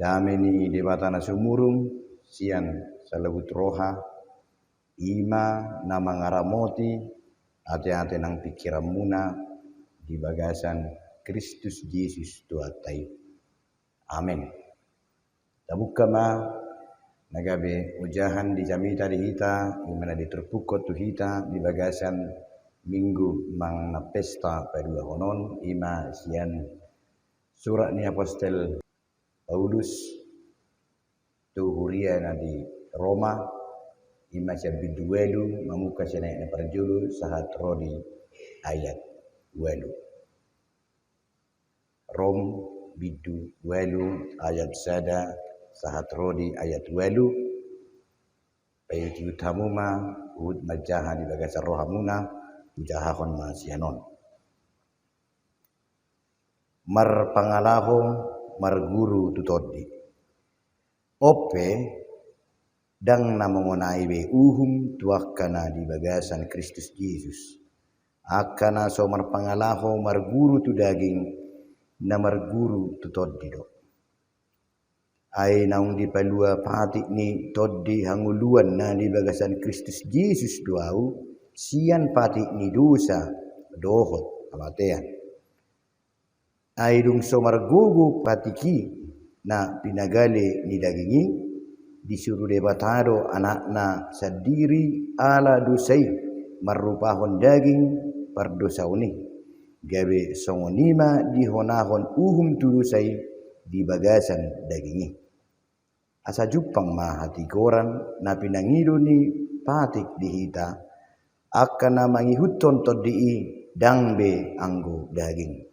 dameni debatana sumurung sian salabut roha ima nama ngaramoti ate-ate nang pikiran muna di bagasan Kristus Yesus tuatai. Amin. Tabuka ma nagabe ujahan di jamita di hita imana di terpukot tu hita di bagasan minggu mang na pesta padua honon ima sian surat ni apostel Paulus tu huria na di Roma ima sian biduelu mamuka sian na perjulu sahat rodi ayat welu Rom bidu welu ayat sada sahat rodi ayat welu payuti utamuma ud majaha di bagasan rohamuna ujahahon masianon mar pangalaho mar guru tutodi ope dang namongonai be uhum tuakana di bagasan Kristus Yesus akana so mar pangalaho mar guru tu daging na mar guru tutodi do ai naung di palua patik ni todi hanguluan na di bagasan Kristus Yesus doau sian patik ni dosa dohot amatean ai dung somar gugu patiki na pinagale ni dagingi disuruh debatado anakna sadiri ala dosai marupahon daging pardosa uni gawe songonima dihonahon uhum tulusai di bagasan dagingi asa jupang ma hati koran na pinangido ni patik dihita akan na mangihuton todii dangbe anggo daging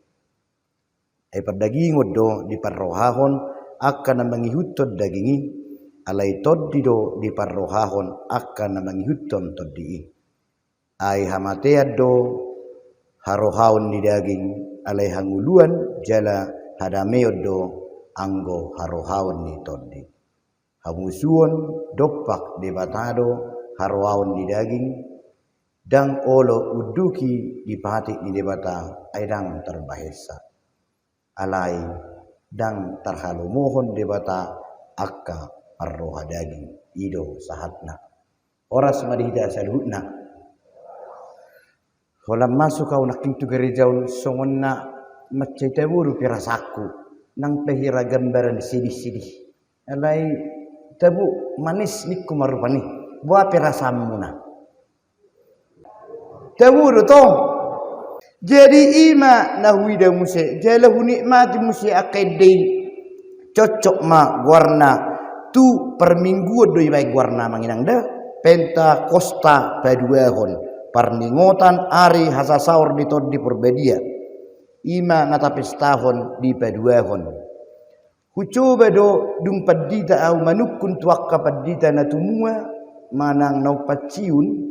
ay pardagingod do di parrohahon akan na mangihuton dagingi alay toddi do di parrohahon akan na mangihuton todii ay hamatead do harohahon ni daging alay hanguluan jala hadameod do anggo harohahon ni toddi hamusuon dopak debatado harohahon ni daging dang olo uduki di patik ni debata aidang terbahesa alai dang terhalumohon debata akka arroha daging ido sahatna oras madihida salhutna holam masuk kau nak kintu gerejaun songonna macete buru pirasaku nang pehira gambaran sidih-sidih alai tabu manis niku marupani buah pirasamuna Tawuru toh. Jadi ima nahwida muse jalahu nikmati muse akidin cocok ma warna tu perminggu doi baik warna manginang dah penta kosta paduahon parningotan ari hasa saur ditod di perbedia ima ngata pestahon di paduahon hucoba do dung padita au manukun tuakka padita natumua manang nau paciun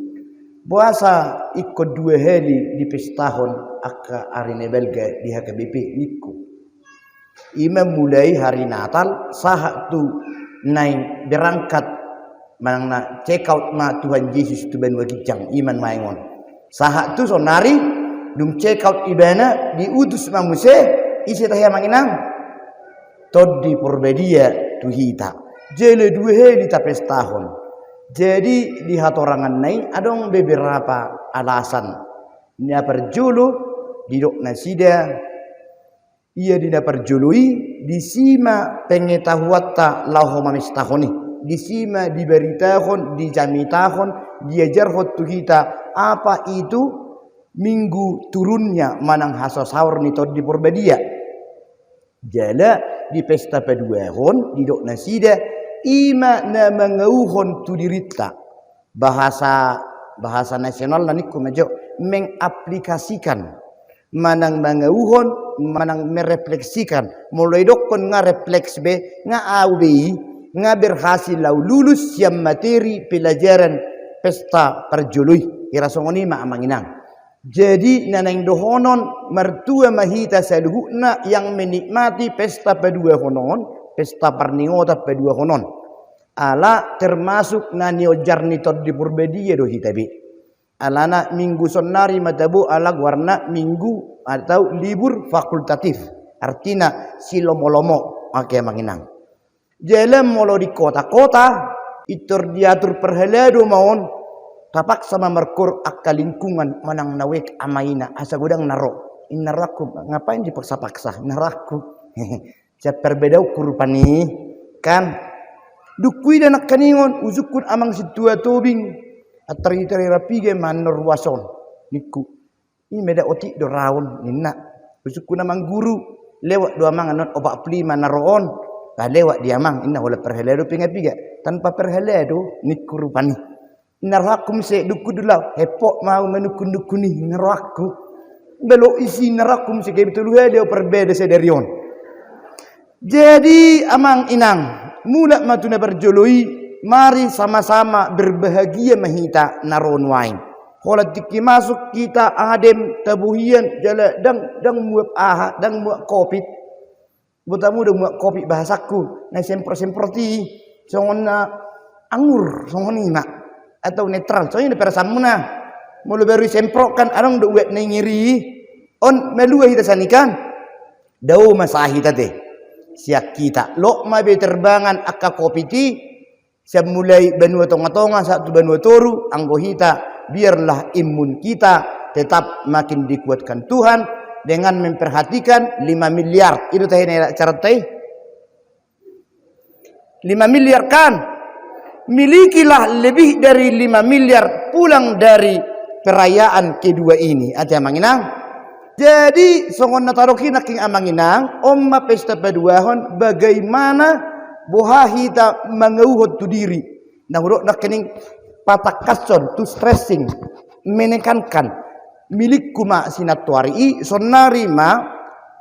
puasa ikut 2 hari di pestahon akka arine belga di HKBP niku ima mulai hari Natal sahak tu naik berangkat manangna check out ma Tuhan Yesus tu ben wagijang iman maingon sahak tu sonari dung check out ibana diutus mamuse isi tahya manginang tod di porbedia tu hita jele 2 hari ta pestahon. Jadi di hatorangan nai adong beberapa alasan nya perjulu didok nasida ia dina perjului disima pengetahuatta lahu mamistahoni disima diberitahon dijamitahon diajarhot tu kita apa itu minggu turunnya manang haso sahur ni tod di porbedia jala di pesta paduahon didok nasida ima na mangauhon tu dirita bahasa nasional naniku majo mengaplikasikan manang mangauhon manang merefleksikan mulai dokon nga refleks be nga awi nga berhasil lau lulus yang materi pelajaran pesta perjului irasongoni ma amanginang jadi nanang dohonon mertua mahita saluhuna yang menikmati pesta padua honon pesta parningota padua honon ala termasuk nani ojarni tod di purbedia do hitabi alana minggu sonari matabu ala warna minggu atau libur fakultatif artinya silomolomo ake manginang Jalan molo di kota-kota, itur diatur perhelado maon, tapak sama merkur akka lingkungan manang nawek amaina asa godang naro. Inaraku ngapain dipaksa-paksa naraku. Saya perbeda ukur pani kan. Dukui dan kaningon uzukun amang situa tobing atari-tari rapige manor wason niku. Ini beda otik do raun ninna. Uzukun amang guru lewat dua mang anon opak pli manaroon. Lewat dia mang inna wala perhelado pinga-piga tanpa perhelado niku rupani. Narakum se dukudula hepok mau menukun-dukuni naraku. Belo isi narakum se kayak betul dia perbeda sederion. Jadi amang inang mula matuna berjoloi mari sama-sama berbahagia mahita naron wain. Kalau tiki masuk kita adem tabuhian jala dang muap aha dang muap kopi. Butamu udah muap kopi bahasaku. Nah semproti songona anggur songoni mak atau netral. Soalnya di perasamuna mau baru semprokan arang udah wet ngiri on melua hita sanikan. Dau masahi tadi. Siak kita lo mabe terbangan akka kopi ti semulai benua tonga-tonga satu benua toru anggohita biarlah imun kita tetap makin dikuatkan Tuhan dengan memperhatikan 5 miliar itu teh cara teh 5 miliar kan milikilah lebih dari 5 miliar pulang dari perayaan kedua ini aja manginang. Jadi songon nataroki naking amanginang omma pesta paduahon bagaimana bohahita mangauhot tu diri nah urok nakening patakason tu stressing menekankan milik kuma sinatuari sonari ma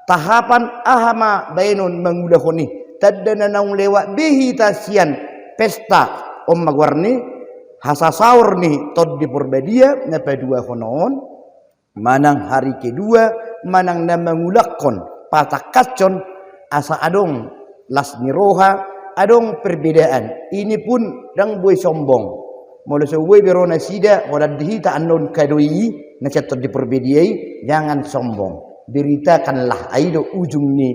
tahapan ahama bainon mangulahoni tadana naung lewat behita sian pesta omma guarni hasa saur ni tod di Purbadia na padua honon manang hari kedua manang na mangulakon patakacon asa adong las niroha adong perbedaan ini pun dang buay sombong mula suwe berona sida wala dihita anon kadoi na catot di perbediai jangan sombong beritakanlah aido ujung ni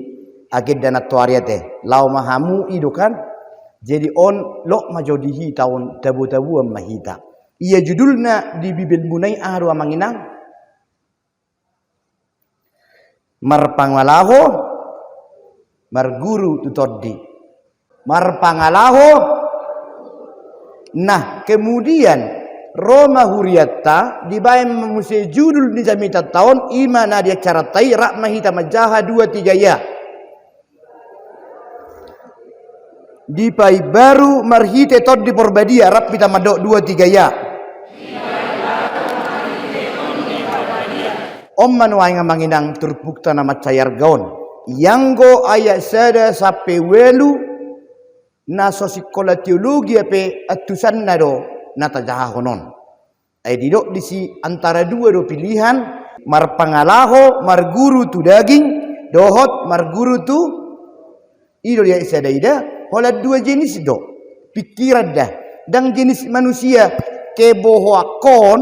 agenda natuariate lau mahamu ido kan jadi on lo majodihi tahun tabu-tabu mahita iya judulna di bibil munai ahru amanginang marpangalaho marguru tutoddi marpangalaho. Nah kemudian Roma Huriatta dibayang memusai judul di jamita tahun imana dia cara tai rakmahita majaha 2-3 ya di pai baru marhite tod di Purbadia rap kita madok 2-3 ya om manuai ngamanginang turbukta nama cayar gaon yanggo ayat sada sape welu na sosikola teologi ape atusan nado nata jaha honon. Ay didok disi antara dua do pilihan marpangalaho marguru tu daging dohot marguru tu ido dia isadaida hola dua jenis do pikiran dah dan jenis manusia kebohoakon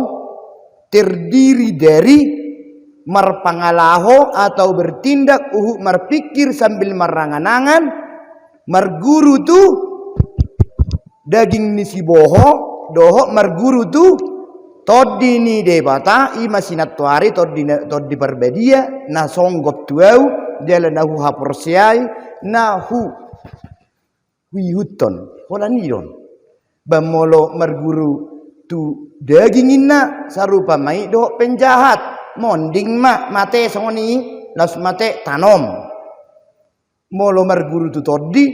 terdiri dari marpangalaho atau bertindak marpikir sambil marangan-angan marguru tu daging nisi boho doho marguru tu todi ni debata ima sinatuari todi Purbadia na songgop tuau dela nahu haporsiai nahu wihuton wala nidon bamolo marguru tu daging inna sarupa mai doho penjahat monding mate songoni las mate tanom molo marguru tu todi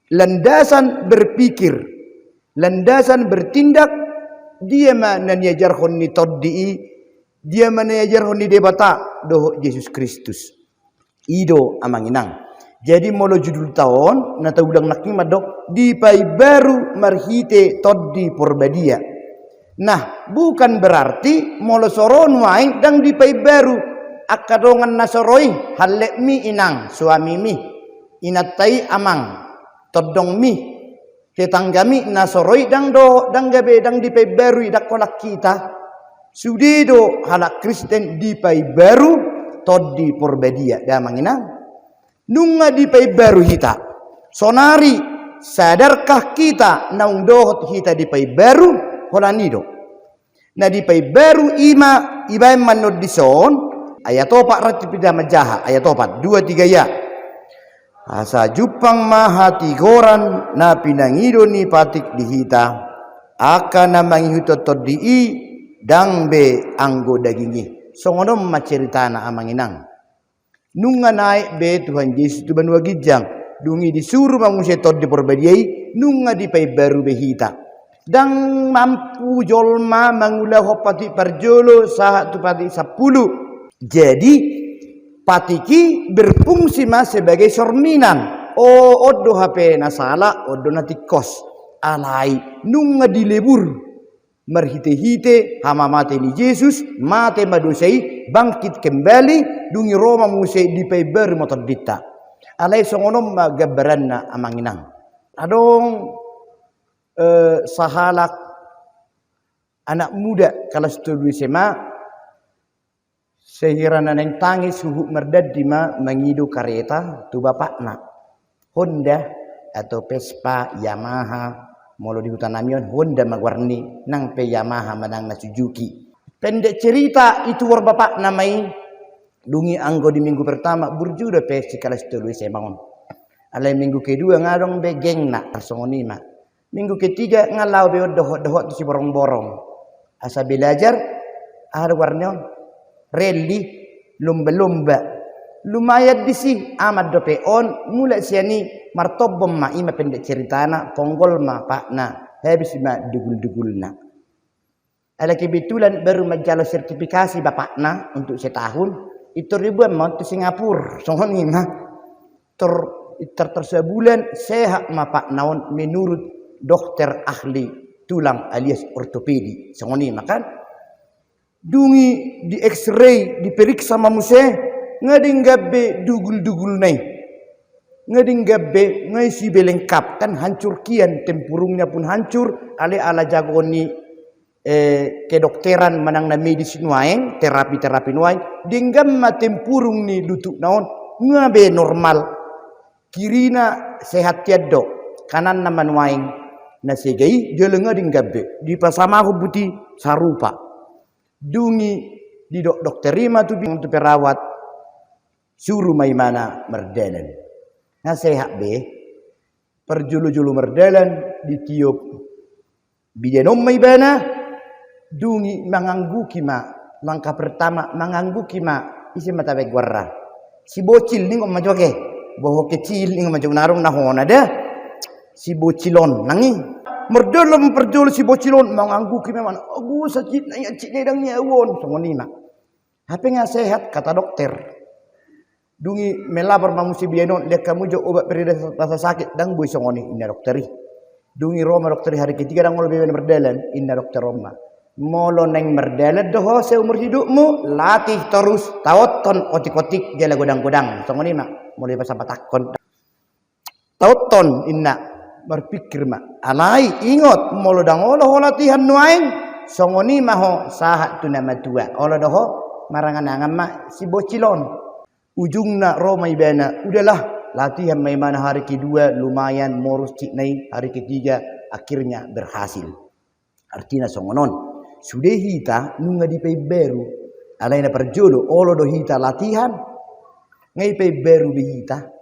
landasan berpikir landasan bertindak dia mana niajarhon ni toddi dia mana niajarhon ni debata doh Yesus Kristus ido amanginang jadi molo judul tahun nata udang naking madok di pai baru marhite toddi Purbadia nah bukan berarti molo soron wain dang di pai baru akadongan nasoroi halek mi inang suami mi inatai amang todong mi ketanggami nasoroi dang gabe dang di pai baru dak kolak kita sudido halak Kristen di pai baru todi Purbadia da manginang nunga di pai baru hita sonari sadarkah kita naung dohot kita di pai baru holanido. Na di pai baru ima ibai manod dison ayat opat rati pida majaha ayat opat 2-3 ya. Asa jupang mahati goran na pinangido ni patik dihita akan namangi hutotot dii dang be anggo dagingi. Songono maceritana amanginang. Nunga naik be Tuhan Yesus tu banua gijang. Dungi disuruh manusia tot di perbadiai nunga di pai baru behita. Dang mampu jolma mangula hopati parjolo sahat tu pati 10. Jadi patiki berfungsi mas sebagai sorminan. Odo HP nasala, odo natikos. Alai nunga dilebur. Merhite-hite hama mate ni Yesus, mate madusai, bangkit kembali, dungi Roma musai di pai baru motor dita. Alai songonom magabaranna amanginang. Adong sahalak anak muda kalau setuju SMA sehirana neng tangis suhu merdad dima mengidu kereta tu bapakna Honda atau Vespa Yamaha molo di hutan namion Honda magwarni nang pe Yamaha manang na Suzuki. Pendek cerita itu war bapak namai dungi anggo di minggu pertama burjuda pe sikala setuju SMA on. Alai minggu kedua ngadong be geng nak personima. Minggu ketiga ngalau be dohot si borong-borong. Asa belajar ada warna rally lomba-lomba. Lumayan disi amat dope on mulai siani martobom ma ima pendek ceritana ponggol ma pakna habis ma dugul-dugulna. Ala kebetulan baru majalo sertifikasi bapakna untuk setahun itu ribuan mau ke Singapura. Sohoni ma tersebulan sehat ma pak naon menurut dokter ahli tulang alias ortopedi. Songoni makan dungi di X-ray diperiksa mamuse ngading gabbe dugul-dugul nai ngading gabbe ngai si belengkap kan hancur kian tempurungnya pun hancur ale ala jagoni kedokteran manang na medis nuaeng terapi nuaeng dinggam ma tempurung ni lutuk naon ngabe normal kirina sehat tiado kanan naman waeng na segai jelenga dinggabe di pasama ko buti sarupa dungi di dokter rima tu bing tu perawat suruh mai mana merdalan nasehat be perjulu-julu merdalan ditiup bidenom mai bana dungi mangangguki ma langkah pertama mangangguki ma isi mata be gwarra si bocil ning om majoke boho kecil ning majog narung nahona dah si bocilon nangi merdalam perjul si bocilon manganggu ki memang aku sakit na cik nedang nyawon songoni mak hape nga sehat kata dokter dungi melapor mamusi bianon lihat kamu jo obat perida rasa sakit dang boy songoni inna dokteri dungi Roma dokteri hari ketiga dang lebih berdalan inna dokter Roma molo neng merdalan doho seumur hidupmu latih terus tawaton otik-otik jala godang-godang songoni mak mulai pasang patakon tawaton inna berpikir mak alai ingot molo dang olo latihan nuaing songoni maho sahat tu nama tua olo doho marangan angan mak si bocilon ujungna Roma ibana udahlah latihan mai mana hari kedua lumayan morus cik nai hari ketiga akhirnya berhasil artinya songonon sudah hita nunga di pay beru alai na perjodo olo do hita latihan ngai pay beru behita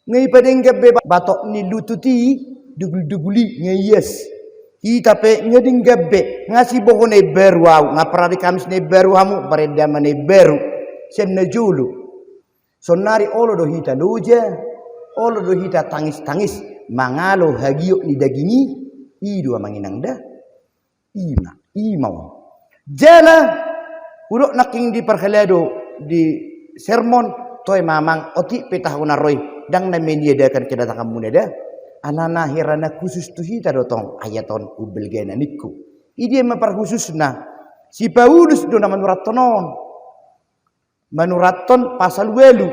ngai padeng gabe batok ni lututi dugul-duguli ngai yes hita pe ngading gabe ngasi boho ne beru au ngaprari kamis ne beru hamu pareda mane beru sen na julu sonari olo do hita loja olo do hita tangis-tangis mangalo hagio ni dagingi idu manginang da imau jala urok naking di perhelado di sermon toy mamang oti petahuna roy dang na menyediakan kedatangan munada anana hirana khusus tu hita dotong ayaton ubel gena niku ide mapar khususna si Paulus do na manuraton pasal welu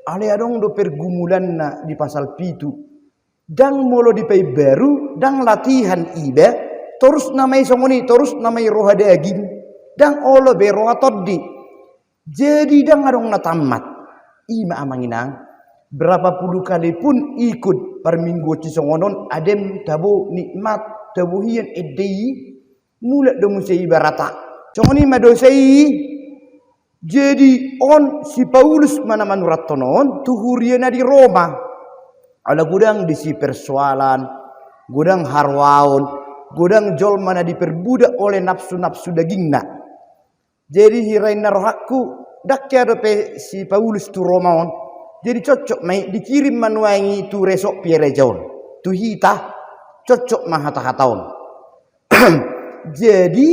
ale adong do pergumulan na di pasal pitu dang molo di pay baru dang latihan ibe terus namai songoni terus namai roha daging dang olo be roha toddi jadi dang adong na tamat ima amanginang berapa puluh kali pun ikut perminggu cisongonon adem tabu nikmat tabu hian edei mulak do musai barata congoni madosai jadi on si Paulus mana manurat tonon tuhuriana di Roma ala gudang di si persoalan gudang harwaon gudang jol mana diperbudak oleh nafsu-nafsu dagingna jadi hiraina rohakku dak ada pe si Paulus tu Roma on jadi cocok mai dikirim manuangi tu resok piere jaun tu hita cocok mah hata-hataon jadi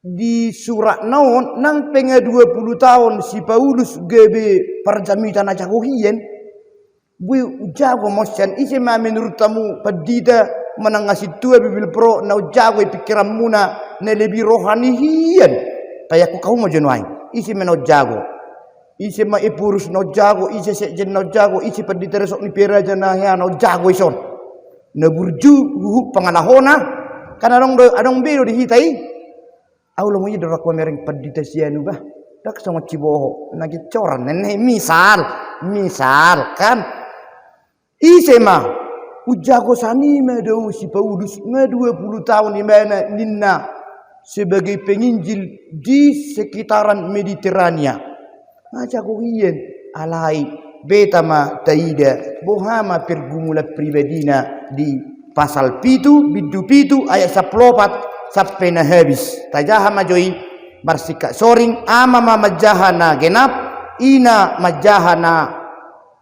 di surat naon nang penga 20 tahun si Paulus gebe perjamitan aja kohien bu jago mosyan isi ma menurut tamu pedida menangasi tua bibil pro na jago pikiran muna na lebih rohani hien kayak kau mau jenuai isi meno jago isi ma ipurus no jago isi sekjen no jago isi pendita resok ni pera jana ya no jago ison na burju pangalahona kana adong biro dihitai aulo mo yidra ko mereng pendita sianu bah dak sama ciboho nagi coran nene misal kan isi ma ujago sani medo si Paulus nge 20 tahun di mana ninna sebagai penginjil di sekitaran Mediterania aja kohien alai betama taida bohama pergumulan pribadina di pasal pitu bidu pitu ayat 14 sampai na habis tajaha majoi marsika soring ama majahana genap ina majahana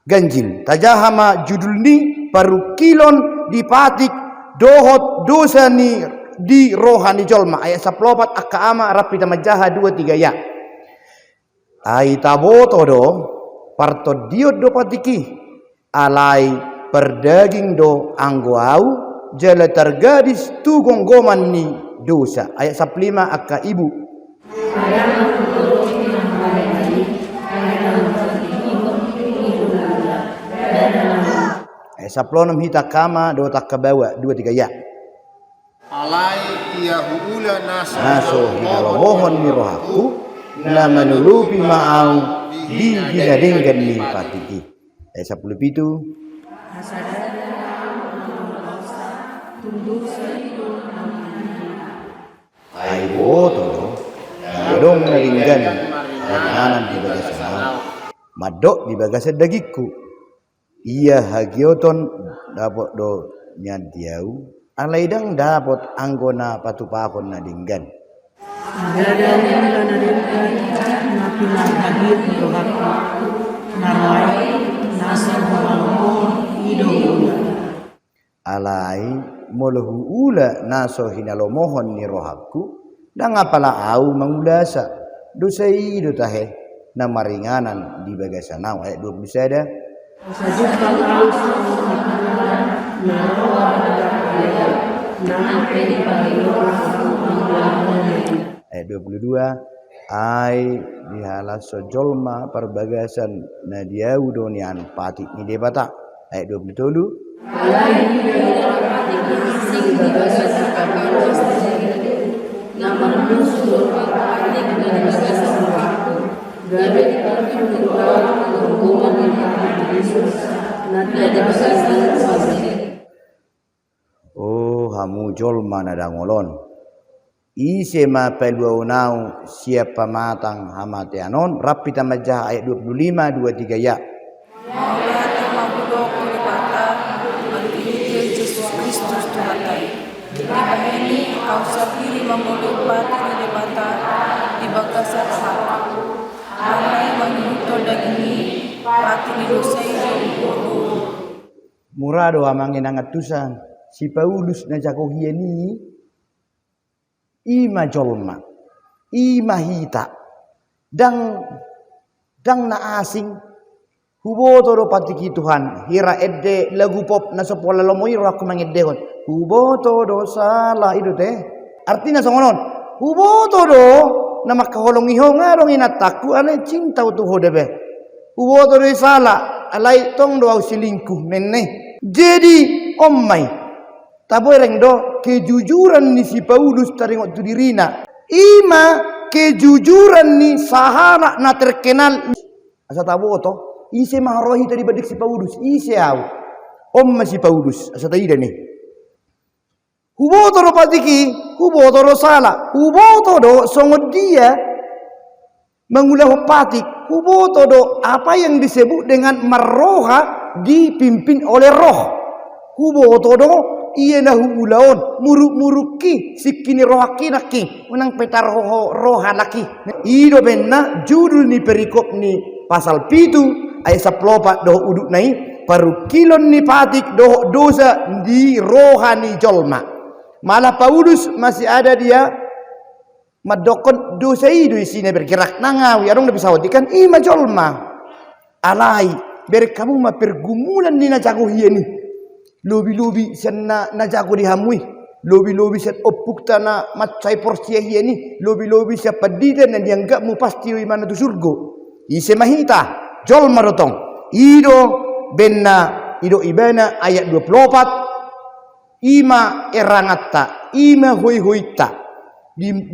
ganjil tajahama judul ni parukilon dipatik dohot dosa ni di rohani jolma ayat 14 akka ama rapida majaha 2-3 ya ai taboto do parto diot do patiki alai perdaging do anggo au jala tergadis tu gonggoman ni dosa ayat 15 akka ibu ayat 16 hita kama do tak kabawa 2-3 ya alai yahuula naso mohon ni rohaku na menulupi ma'au di binadenggan ni patiki ayat 10 itu ai boto dong naringgan kanan di bagasan madok di bagasan dagiku iya hagioton dapat do nyantiau alaidang dapat anggona patupakon nadinggan alai molahu ula naso hinalomohon ni rohaku dan apalah au mengulasa dosai do tahe na maringanan di bagasanau ayat 20 sada ayat 22 ai dihalas sojolma perbagasan nadiau donian patik ni debata ayat 27 oh hamu jolma nadangolon ise ma peluaunau siapa matang hamatianon rapi tamajah ayat 25 23 ya kau sendiri memulipati di mata di bagasan hati alai menghitu dagini pati di dosa ini murado amangin angatusan si Paulus na jakohieni ima jolma ima hita dang na asing huboto do patiki Tuhan hira edde lagu pop na sepola lomoy aku mangedehon huboto do salah itu teh artinya songonon huboto do na makaholong iho ngarong inataku alay cinta utuh debe huboto do salah alay tong do au silingkuh meneh jadi ommai taboereng do kejujuran ni si Paulus taringot tu dirina ima kejujuran ni sahara na terkenal asa taboto ise mahrohi tadi badik si Paulus ise au Om masih Paulus asa taida nih. Huboto do patiki, huboto do salah, huboto do songod dia mengulah patik, huboto do apa yang disebut dengan marroha dipimpin oleh roh. Huboto do iya nahu ulaon muruk-muruki sikini rohaki naki menang petar roha laki. Ido benna judul ni perikop ni pasal pitu ayat 14 do uduk nai paru kilon ni patik do dosa di rohani jolma. Malah Paulus masih ada dia madokon dosa itu isinya bergerak nangawi arong bisa wadikan ima jolma alai ber kamu ma pergumulan ni na jago hieni lobi sen na jago dihamui lobi set opukta na macai porsia hieni lobi set padida na dianggap mu pasti mana tu surgo ise mahita jolma dotong ido benna ido ibana ayat 24 ima erangatta ima hoi-hoita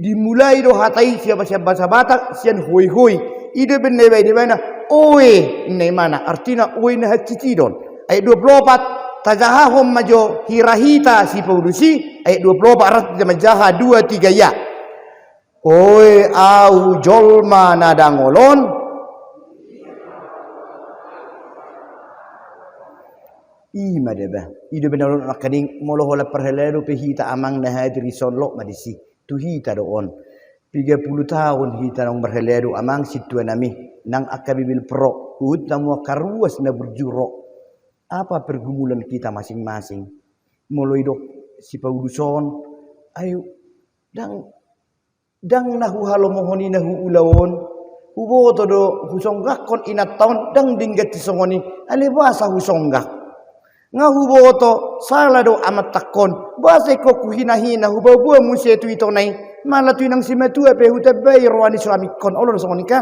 dimulai do hatai siapa Batak sian hoi ide benne di mana oe ne mana artinya oe na hatitidon ayat 24 tajahahum majo hirahita si Paulusi ayat 24 artinya majaha 2-3 ya oe au jolma nadangolon ima deba ido benar nakaning molo hola perhelero pehita amang na hadri sonlok madisi tu hita doon 30 tahun hita nang berhelero amang situ nami nang akabibil pro ut namu karuas na berjuro apa pergumulan kita masing-masing molo ido si Pauluson ayo dang nahu halo mohoni nahu ulawon huboto do husonggak kon inat taon dang dinggat tisongoni ale bahasa husonggak ngahuboto salah do amat takon bahasa ko kuhina-hina hubabua musia tu ito nai malah tu nang simatua pe hutabai roani suamikon olor songonika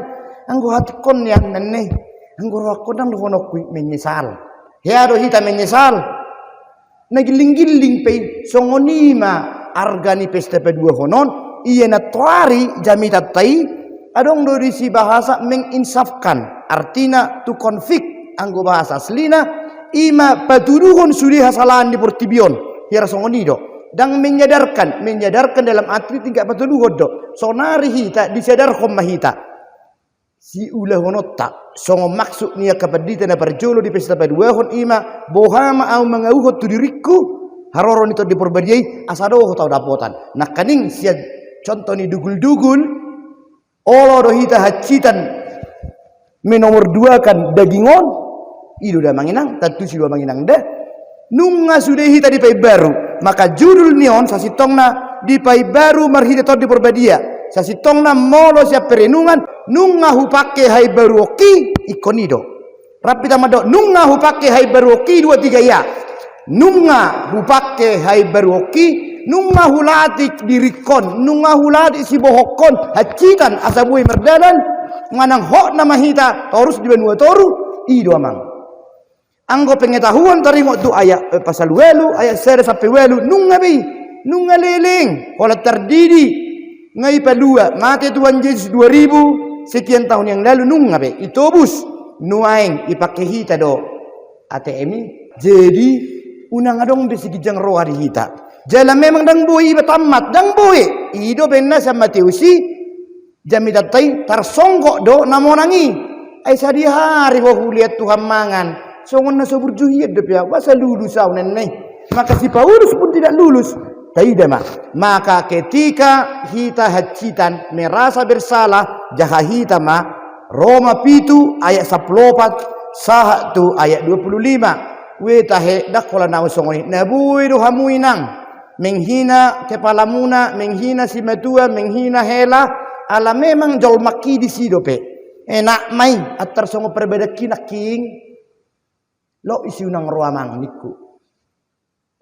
anggo hatkon yang nenne anggo rakon nang hono ku menyesal heado hita menyesal nagiling-giling pe songonima argani pesta pedua honon iya na tuari jamitat tai adong do disi bahasa menginsafkan artina tu konflik anggo bahasa aslina ima paturuhun suri hasalan di portibion hira songonido dan menyadarkan dalam arti tingkat paturuhun do sonari hita disadar mahita si ulah honota songo maksud niya kapadita na parjolo di pesta paduahon ima bohama au mangauhot tu diriku haroron itu diperbadiai asado tau dapotan nak kaning sia contoh ni dugul-dugul olo do hita hacitan menomor 2 kan dagingon ido dah manginang tentu si dua manginang deh nunga sudah hita di pai baru maka judul nion sasitongna di pai baru marhita tod di perbadia sasitongna molo siap perenungan nunga hupake hai baru oki ikonido rapi tamado nunga hupake hai baru oki 2-3 ya nunga hupake hai baru oki nunga hulati dirikon nunga hulati si bohokon hacitan asabui merdalan manang hok nama hita torus di benua toru ido amang anggo pengetahuan tarimo tu ayat pasal welu ayat sere sampai welu nunga leleng kalau terdidi ngai palua mati Tuhan Yesus 2000 sekian tahun yang lalu nunga be itobus nuaing ipake hita do ATM jadi unang adong di sikijang roha di hita jala memang dang boi betamat dang boi ido benna sama Teusi jamidatai tarsongkok do namonangi ai sadi hari wo lihat Tuhan mangan songon na sobur juhiyat de pia wasa lulus au nenai maka si Paulus pun tidak lulus taidama maka ketika hita hacitan merasa bersalah jaha hita ma Roma pitu ayat 14 sahatu ayat 25 we tahe dakola na songoni nabui do hamuinang menghina kepala menghina si matua menghina hela ala memang jol maki di sidope enak mai atar songo perbeda kinaking lo isi unang roamang niku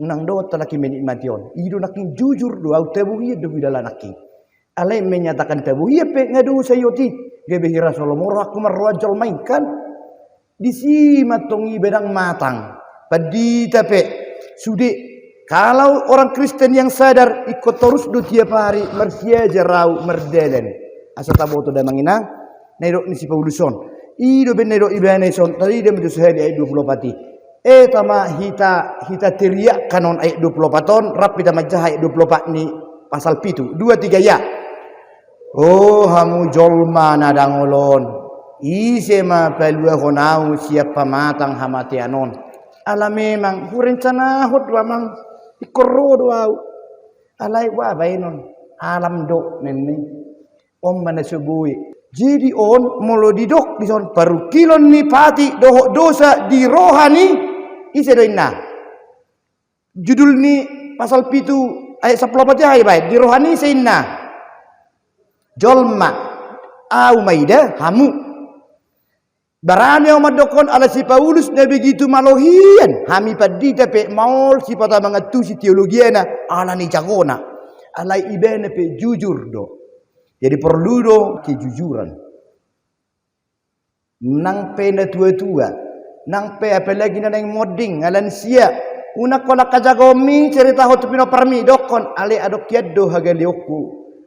unang do talaki menikmation ido naking jujur do au tebuhi do bidala naking alai menyatakan tebuhi pe ngadu sayoti gebe hira solomoro aku marwajol main kan disi matongi bedang matang padi tape sude kalau orang Kristen yang sadar ikut terus do tiap hari mersia jarau merdelen asa taboto da manginang nairo ni si Pauluson ido benero ibane son tadi dia menjadi ayat 20 pati Tama hita teriak kanon ayat 24 ton, rap kita majah ayat 24 ni pasal pitu, 2-3 ya. Oh hamu jolma nadangolon, ise ma pelua honau siapa matang hamati anon. Ala memang hurencana hot wamang ikoro doau. Alai wa bainon alam do nenne om mana subui. Jadi on molo didok di son paru kilon ni pati dohok dosa di rohani ise doina. Judul ni pasal pitu ayat 14 ya baik di rohani seinna. Jolma au maida hamu. Barani orang dokon ala si Paulus na begitu malohian. Hami padita pe maul si pata mangatu si teologiana ala ni jagona. Alai ibene pe jujur do. Jadi perlu do kejujuran. Nang pe na tua-tua. Nang pe apalagi na nang moding alan sia. Una kola kajagomi cerita hotu pino parmi dokon ale adok yaddo hagalioku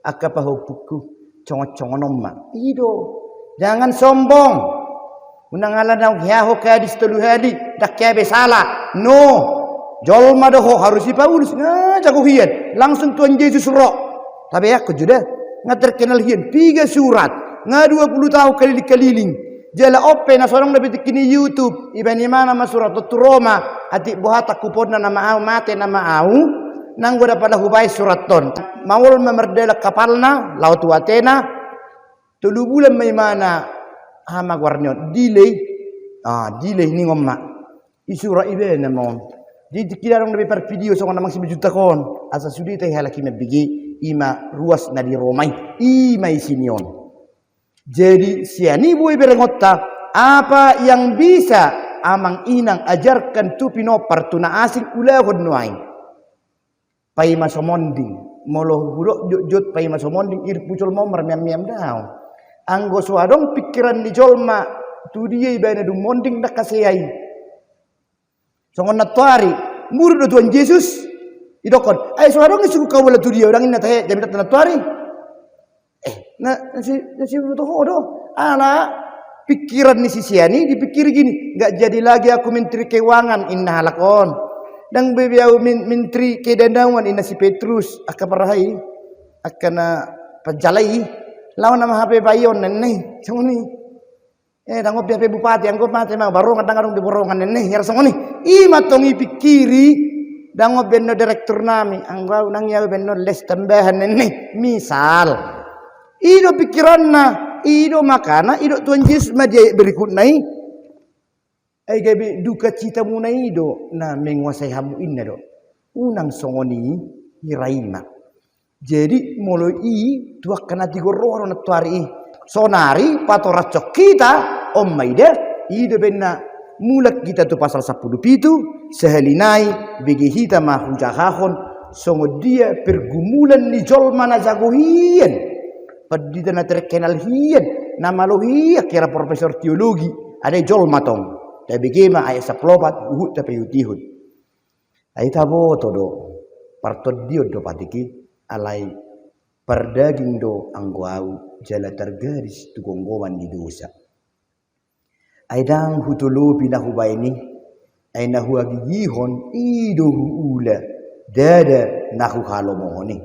akapahopuku congo-congonomma. Ido. Jangan sombong. Unang ala yaho kaya di setelu hadi dak kaya salah. No. Jolma doho harus si Paulus jago hian. Langsung Tuhan Yesus roh. Tapi aku juga nga terkenal hian 3 surat. Nga 20 tahun keliling. Jala open na sorong lebih kini YouTube. Iban mana ma surat tu Roma. Ati buhat aku pun na mau mate na mau. Nang goda pada hubai surat ton. Maul memerdela kapalna laut Athena. 3 bulan may mana hama guarnion delay ni ngomma isura ibe na mon di kira dong lebih per video so namang 1 juta kon asa sudi teh halaki mebigi ima ruas na di Romai ima isinion. Jadi siani boy berengotta apa yang bisa amang inang ajarkan tu pino partuna asing ulahon nuain pai masomonding molo hurok jut pai masomonding ir pucul momar miam daw. Anggo suadong pikiran di jolma tu dia ibana du monding dak kaseyai. Songon natuari murid Tuhan Yesus idokon. Ai suadong isuku kau bola tu dia orang inna tahe jamitat natuari. Nasi to hodo. Ala pikiran ni sisiani dipikir gini, enggak jadi lagi aku menteri keuangan inna halakon. Dang bebiau menteri kedandawan inna si Petrus akaparahai akana pajalai. Lawan nama HP bayon nene, songoni. Dangop HP bupati, angkop mati mah barongan dangarung di borongan nene, yar songoni. Matongi pikiri, dangop benno direktur nami, anggau nang yaw benno les tambahan nene. Misal, ido pikiranna, ido makana, ido Tuhan Yesus madia berikut nai. Gabi duka cita muna ido, na menguasai hamu inna do. Unang songoni, hiraima. Jadi mulai tuak kena digororo na tuari sonari patoracok kita om maida ide benna mulak kita tu pasal 10 pitu sehelinai begi hita ma hujahahon songo dia pergumulan ni jolma na jagohien padita na terkenal hien nama lohi kira profesor teologi ada jolma tong tapi gema ay saplopat uhut tapi yutihut ay tabo todo partod dio do patiki alai perdaging do angguau jala tergaris tu gonggoman di dosa. Aidang hutulu pinahu baini ainahu agihon ido ula dada nahu halomohoni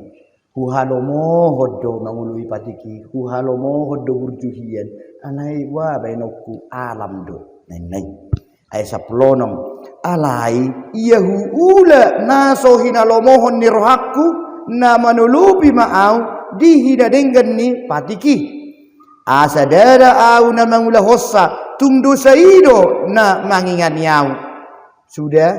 hu halomo hoddo mangului patiki hu halomo hoddo burjuhian anai wa bainoku alam do nenai ai saplonom alai iyahu ula naso hinalomohon nirhaku na manulupi maau dihina dengan ni patiki asadara au na mangula hossa tungdo saido na mangingan yau sudah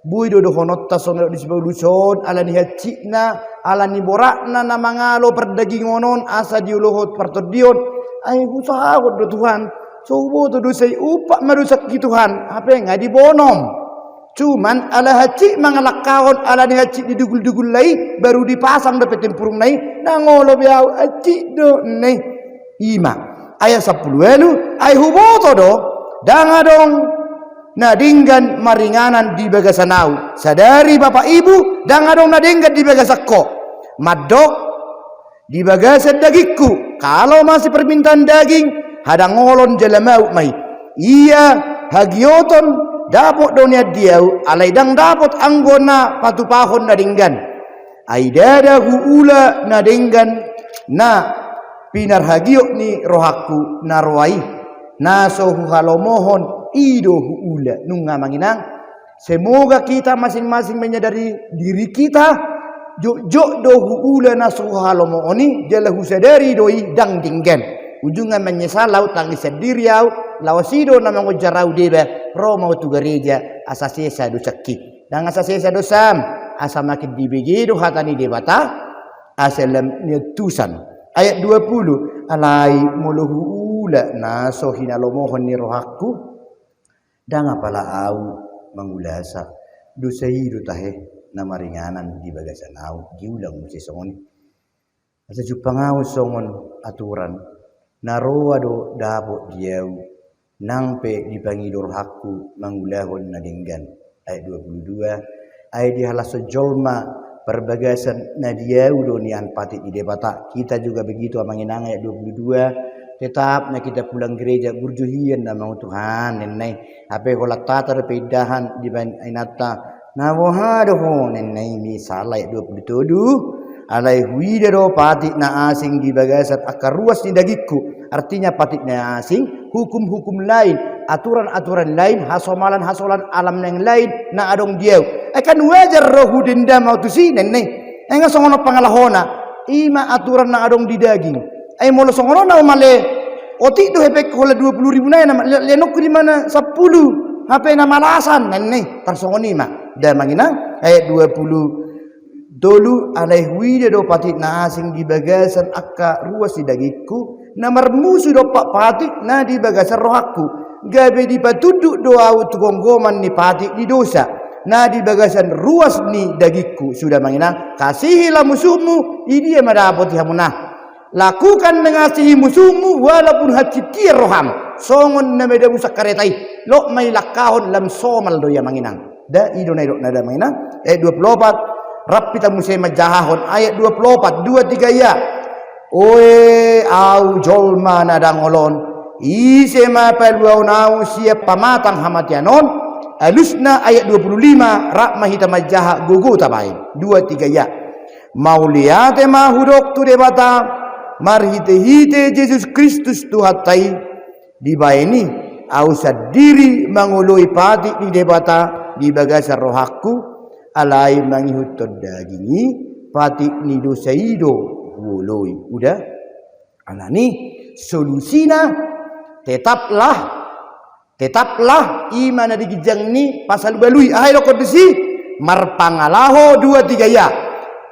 buido do honotta sono di sebuah luson ala ni hacina ala ni borakna na mangalo perdagingonon asa diulohot partodion ai usaha do Tuhan sobo to do sai upak marusak ki Tuhan apa yang ngadi bonom. Cuman ala haji mangalakawon ala ni haji didugul-dugul lai baru dipasang dapat tempurung nai nangolo biau haji do nai ima ayat 10 elu ay huboto do dangadong nadinggan maringanan di bagasanau sadari bapak ibu dangadong nadinggan di bagasakko madok di bagasan dagingku kalau masih permintaan daging hadang ngolon jalamau mai iya hagioton dapot donia diau alai dang dapot anggona patupahon na dinggan aidada huula na dinggan na pinarhagiok ni rohaku narwai naso halomohon ido huula nunga manginang. Semoga kita masing-masing menyadari diri kita jok do huula naso halomohoni jalahu sadari doi dang dinggan ujungan menyesal laut tangis sendiri au lawasido nama ngojarau debe Roma tu gereja asasesa dosaki dan asasesa dosam asa makin dibegido hatani debata asalam nyetusan ayat 20 alai muluhu ula naso hinalomohon ni rohaku dan apalah au mangulasa dosaido tahe nama ringanan di bagasan au diulang mesti songon asa jupangau songon aturan naroa do dapot diau nangpe dipangidor hakku mangulahon nadinggan ayat 22 ayat dihalas sejolma perbagasan nadiau do nian pati di debata kita juga begitu amanginang ayat 22 tetapnya kita pulang gereja burjuhian nama Tuhan nenai ape holat tatar pedahan di ainata nawahadoh nenai misal ayat 27 alai huidero patik na asing di bagasan akar ruas di dagiku artinya patik na asing hukum-hukum lain aturan-aturan lain hasomalan-hasolan alam yang lain na adong diau akan wajar rohu denda mau tu si neneng enga songono pangalahona ima aturan na adong di daging ay molo songono na male otik do hepek hola 20.000 na lenok di mana 10 HP na malasan neneng tarsongoni ma da mangina ayat 20 dulu alai huide do patik na asing di bagasan akka ruas di dagiku na marmusu do pak patik na di bagasan rohaku gabe di patuduk do au tugonggoman ni patik di dosa na di bagasan ruas ni dagiku sudah mengenang kasihilah musuhmu ini dia madapot hamunah lakukan mengasihi musuhmu walaupun hati roham songon na meda busak karetai lo may lakahon lam somal do ya mengenang da ido na nada mengenang 24 Rapita musai majahahon ayat 24 23 ya. Oe au jolma nadangolon ise ma pelwau nau siap pamatang hamatianon alusna ayat 25 rak mahita majaha gugu tabai 23 ya. Mauliate mahudok tu debata marhite hite Yesus Kristus Tuhatai dibaini au sadiri mangului pati di debata di bagasar rohaku alai mangihutod dagingi pati ni dosaido woloi udah alani solusina tetaplah iman di gijang ni pasal balui ahai lo kondisi marpangalaho 23 ya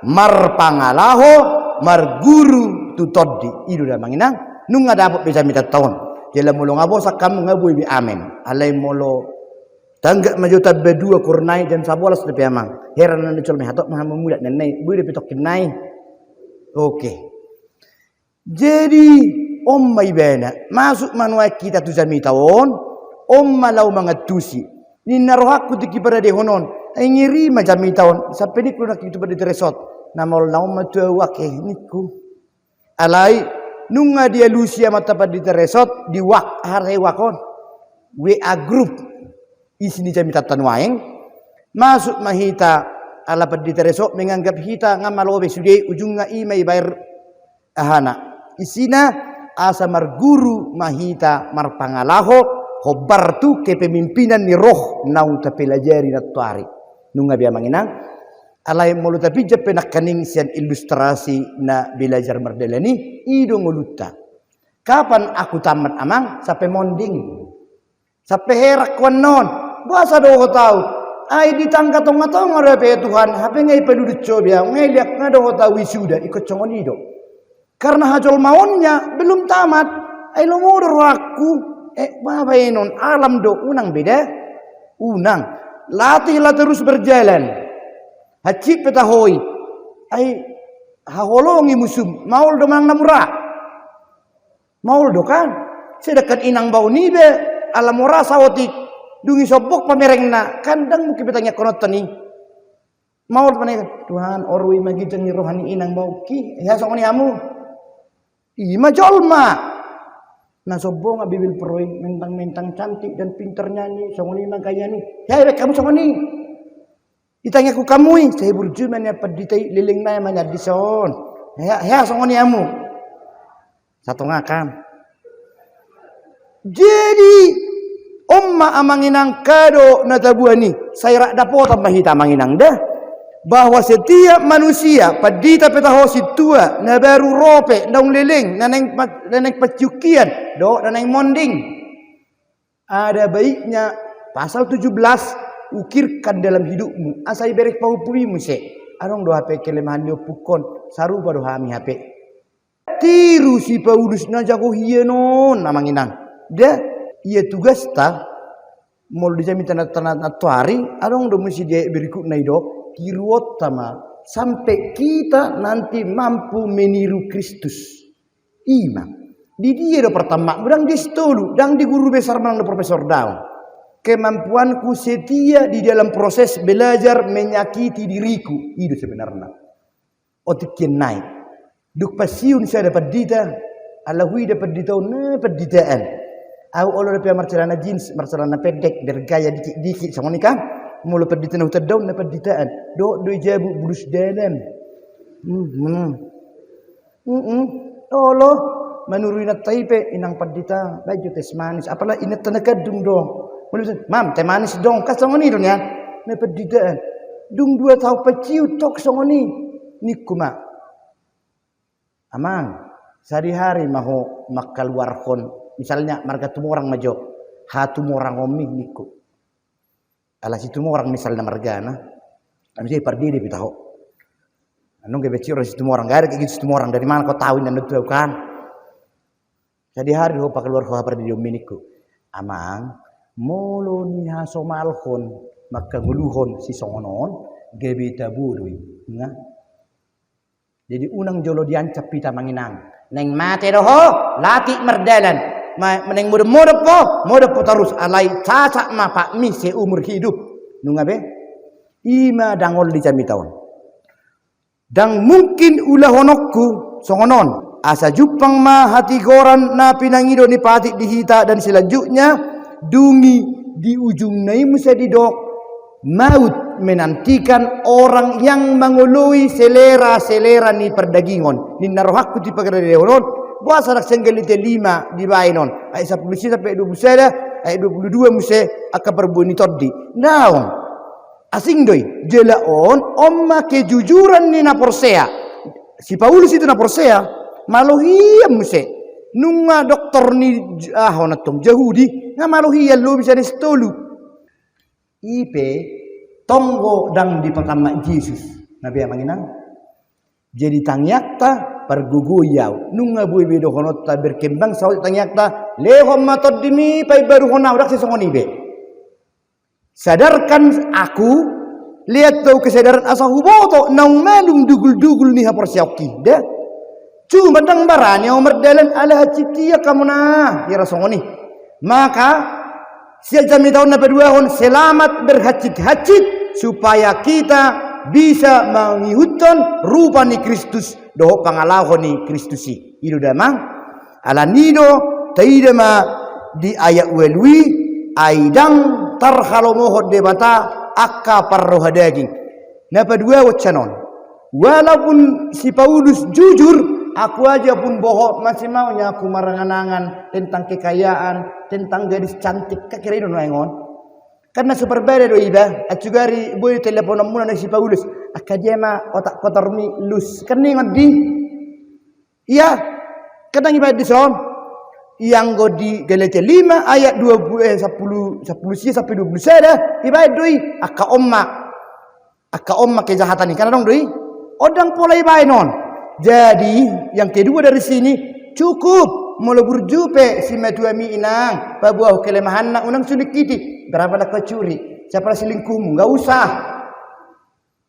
marpangalaho marguru tutoddi idu da manginang nung dapat bisa minta tahun jela molo ngabo sakam ngabo bi amen alai molo tangga majuta bedua kurnai jam 11 tepi amang heran na col mehatok maha memudak nenai bu de pitok kinai oke jadi mai bena masuk manuai kita tu jami tawon malau mangatusi ni narohaku tiki pada de honon ai ngiri majami tawon sampai ni kuna kitu pada resort namol naum matu wake niku alai nunga dia lucia mata pada resort di wak hare wakon WA group isini jami tatan waeng masuk mahita ala pada resort menganggap hita ngamalobe sude ujung nga imai bayar ahana isina asa marguru mahita marpangalaho hobar tu kepemimpinan ni roh nau tapelajari na tuari nunga biya manginang alay mulu tapi jepe nakaning sian ilustrasi na belajar mardelani ido nguluta kapan aku tamat amang sampai monding sampai herak wanon bahasa do tahu ai ditangka tong-tong repe Tuhan hape ngai pedudut coba ngai liak ngado tahu wisuda ikut congonido karena hajol maonnya belum tamat ai lo modor aku babaenon alam do unang beda unang latihlah terus berjalan hacip petahoi ai haholongi musum maul do mang namura maul do kan sedekat inang bau nibe alam ora sawotik dungi sobok pamerengna kandang mungkin betanya konotan ni maul panai Tuhan orwi magi jengi rohani inang bau ki ya songoni amu ima jolma Nah sombong abibil peroi mentang-mentang cantik dan pintar nyanyi songoni makanya nih. Hei kamu songoni. Ditanya ku kamu saya berjuman ya peditai liling na manya dison. Ya songoni amu. Satu ngakam. Jadi Umma amanginang kado natabuani saya rak dapo tambah hita manginang dah. Bahwa setiap manusia padita petahosi tua na baru rope daung leleng naneng pacukian do naneng monding ada baiknya pasal 17 ukirkan dalam hidupmu asai berek paupuimu se arong do HP kelemahan dio pukon saru baru hami HP tiru si Paulus na jago hienon namanginang dia ia tugas ta mol dijami tanah tuari arong do mesti dia berikut naido tiruot tama sampai kita nanti mampu meniru Kristus. Imam. Di dia do pertama, udang di stolu, udang di guru besar mang profesor daun. Kemampuanku setia di dalam proses belajar menyakiti diriku. Itu sebenarnya. Otikin naik. Duk pasiun saya dapat dita, Allahui dapat dita, dapat ditaan. Aku Allah dapat marcelana jeans, marcelana pendek, bergaya dikit-dikit sama nikah. Mula perdita na hutad daw na perditaan do jabu bulus dalam Allah manurui na taipe inang perdita baju tes manis apalah inat tanakad dung dong mam teh manis dong kasongoni dong ya na perditaan dung 2 tahun peciu tok songoni nikuma amang sehari-hari maho makkeluar kon misalnya marga tumo orang majo hatu orang omih niku alas itu mau orang misalnya margana, kami saya pergi di pitaho. Anu ke beciro situ orang gak ada kayak gitu situ orang dari mana kau tahu dan itu kan? Jadi hari ho keluar ho pergi di dominiku, amang molo niha somalhon maka nguluhon si songonon gebeta budui, nah. Jadi unang jolo diancap pita manginang, neng mate doho lati merdalan. Meneng muda po terus alai caca ma pak mi seumur hidup nunga be ima dangol di jami tahun dang mungkin ulah honokku songonon asa jupang ma hati goran na pinangido ni pati dihita dan selanjutnya dungi di ujung nai musa didok maut menantikan orang yang mengului selera ni perdagingon ni narohakku di pagade honon buat sarak senggelite 5 di bainon ay 10 sampai 20 ay 22 muse akan berbunyi todi naon asing doi jelaon omma kejujuran ni na porsea si Paulus itu na porsea malohia muse nunga doktor ni honatum Yahudi nga malohia lo bisa distolu ipe tonggo dang di pertama Yesus nabi amanginang jadi tangyakta perguguyau nunga bui bedo honot ta berkembang sawit tanyakta lehom matod dimi pai baru hona udak sesongoni be sadarkan aku lihat tahu kesadaran asa huboto naung malum dugul ni hapor siauki dah cuma dang baranya umar dalan ala hacitia kamu nah ya rasongoni maka sial jami tahun na peduahon selamat berhacit-hacit supaya kita bisa mengihutkan rupa ni Kristus doh pangalahon ni Kristusi idu damang ala nido taidama di ayat welwi aidang tarhalomohod debata akka parrohadaging napa dua wacanon walaupun si Paulus jujur aku aja pun bohong masih maunya aku marangan-angan tentang kekayaan tentang gadis cantik kakira itu nengon karena super beda do iba acugari boy telepon muna na si Paulus akadema otak kotor mi lus kening di iya kadang iba di son yang godi Galatia 5 ayat 10 sampai 20 sada iba doi aka omma kejahatan ini karena dong doi odang pola iba non jadi yang kedua dari sini cukup mula berjupe si matuami inang pabuah kelemahan nak unang sulit kiti berapa dah kau curi siapa selingkuhmu enggak usah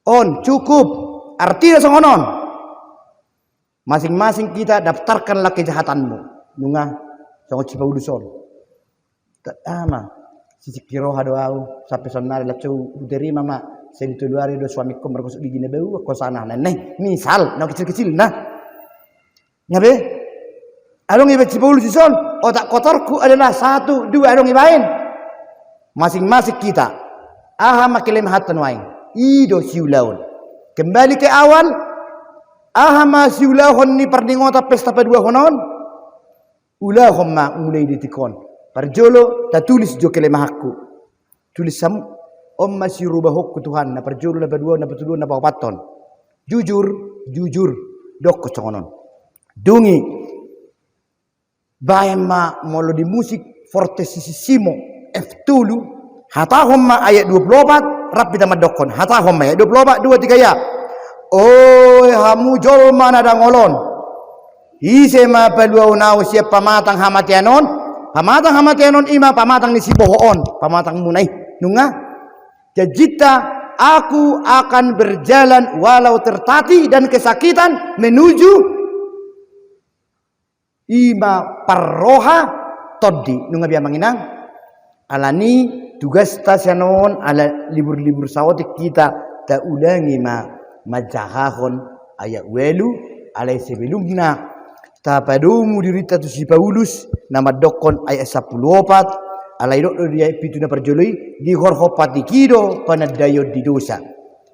on cukup artinya songonon masing-masing kita daftarkanlah kejahatanmu nunga songo cipa uduson ama sisi kiro hadoau sampai sonari lacu dari mama saya dituluari do suamiku merkosuk gigi nebeu ko sana neneh misal no kecil-kecil nah nyabe Adong iba cibulu sison, otak kotorku adalah 1, 2 adong ibain. Masing-masing kita. Aha makilim hatan wain. Ido siulaun. Kembali ke awal. Aha ma siulahon ni perningota pesta pedua honon. Ulahon ma mulai ditikon. Parjolo ta tulis jo kelemahku. Tulis sam om masih rubah hokku Tuhan. Na parjolo na pedua na petulu na papaton. Jujur dok kecongonon. Dungi bayan ma molo di musik fortissimo F tulu hatahom ma ayat 24 rapi tamat dokon hatahom ma ayat 24 2 3 ya. Oi hamu jol mana da ngolon ise ma pelua unau siap pamatang hamatianon ima pamatang ni sibohoon pamatang munai nunga jajita aku akan berjalan walau tertatih dan kesakitan menuju ima parroha toddi nunga biya manginang alani tugas tasyanon ala libur-libur sawotik kita ta ulangi ma majahahon ayat welu alai sebelumna ta padumu dirita tu si Paulus nama dokon ayat 14 alai dok dia pituna perjoloi di horhopati kido panadayo di dosa.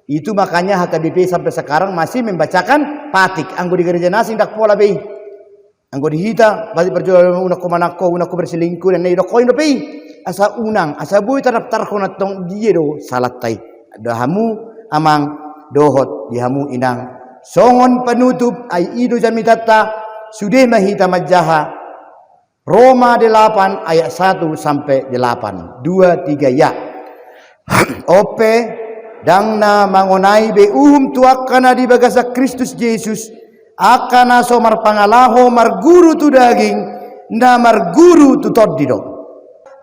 Itu makanya HKBP sampai sekarang masih membacakan patik anggo di gereja nasi dak pola bei. Anggo dihita balik perjualan unako berselingkuh dan nei dokoin dopi asa unang asa boy tarap konatong dia do salatai dahamu amang dohot dihamu inang songon penutup ai ido jamitata sudah mahita majaha Roma 8 ayat 1 sampai 8 2 3 ya. Ope dangna mangonai be tuakana di bagasa Kristus Yesus akana somar pangalaho marguru tu daging na marguru tu toddido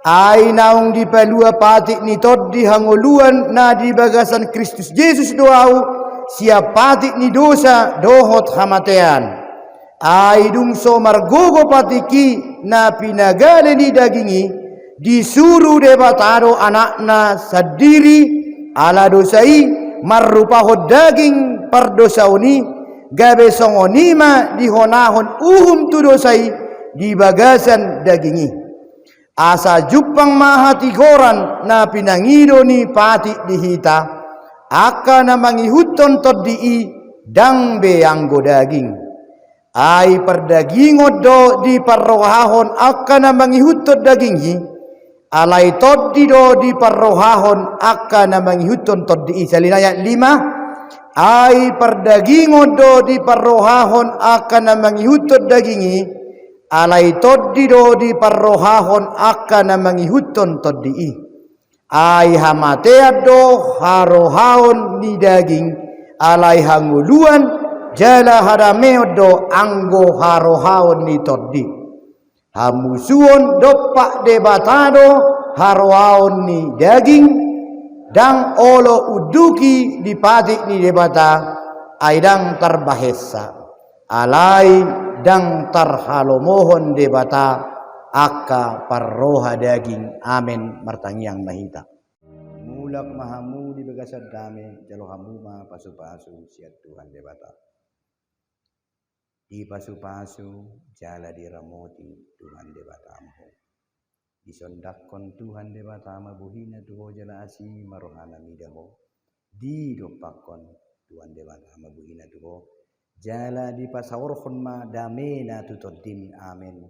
ai naung di palua patik ni toddi hangoluan na di bagasan Kristus Yesus doau siap patik ni dosa dohot hamatean ai dung so margogo patiki na pinagale ni dagingi disuruh debatado anakna sadiri ala dosai marupahod daging pardosauni gabe songonima dihonahon tu dosai di bagasan dagingi asa jupang mahati goran na pinangido ni pati dihita aka na mangihuton toddi dang beanggo daging ai perdagingod do di parrohahon aka na mangihuton dagingi alai toddi do di parrohahon aka na mangihuton toddi salinaya 5 ai perdagingon do di parrohahon akan mangihutod dagingi alai toddi do di parrohahon akan mangihuton toddi ai hamatead do harohahon ni daging alai hanguluan jala harameod do anggo harohahon ni toddi hamusuon dopak debatado harohahon ni daging dang olo uduki di patik ni debata aidang terbahesa alai dang tarhalomohon debata aka parroha daging amin martangiang mahita mulak mahamu di begasad dame jalohamu ma pasu-pasu siat Tuhan debata di pasu-pasu jala diramoti Tuhan debatamu disondakon Tuhan debata mabuhina tuho jala asi marohana midaho di dopakon Tuhan debata mabuhina tuho jala di pasaworhon ma damena tutoddim amin.